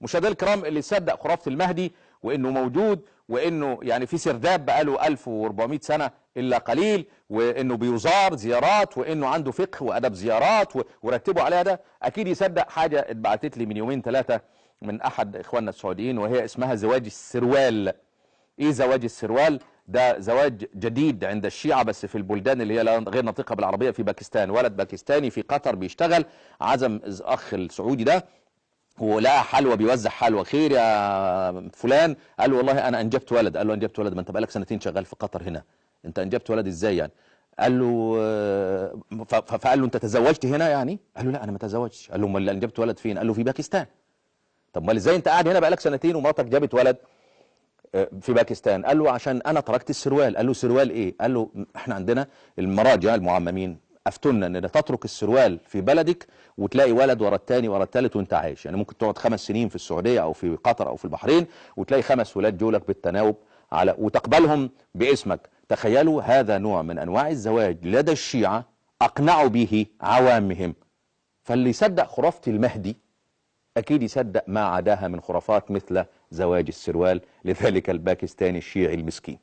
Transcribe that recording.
مشاهدينا الكرام، اللي يصدق خرافة المهدي وانه موجود وانه يعني في سرداب بقاله 1400 سنة الا قليل، وانه بيزار زيارات، وانه عنده فقه وادب زيارات ورتبوا عليها، ده اكيد يصدق حاجة اتبعتت لي من يومين ثلاثة من احد اخواننا السعوديين، وهي اسمها زواج السروال. ايه زواج السروال؟ ده زواج جديد عند الشيعة بس في البلدان اللي هي غير ناطقة بالعربية. في باكستان ولد باكستاني في قطر بيشتغل، عزم اخ السعودي ده ولقى حلوى بيوزع حلوى، خير يا فلان؟ قال له والله انا انجبت ولد. قال له انجبت ولد؟ ما انت بقالك سنتين شغال في قطر هنا، انت انجبت ولد ازاي يعني؟ قال له فقال له انت تزوجت هنا يعني؟ قال له لا انا ما تزوجتش. قال له امال انجبت ولد فين؟ قال له في باكستان. طب امال ازاي انت قاعد هنا بقالك سنتين ومراتك جابت ولد في باكستان؟ قال له عشان انا تركت السروال. قال له سروال ايه؟ قال له احنا عندنا المراجع المعممين افتونا ان تترك السروال في بلدك وتلاقي ولد ورا الثاني ورا الثالث وانت عايش. يعني ممكن تقعد 5 سنين في السعوديه او في قطر او في البحرين وتلاقي 5 ولاد جولك بالتناوب على وتقبلهم باسمك. تخيلوا، هذا نوع من انواع الزواج لدى الشيعه اقنعوا به عوامهم. فاللي يصدق خرافه المهدي أكيد يصدق ما عداها من خرافات مثل زواج السروال لذلك الباكستاني الشيعي المسكين.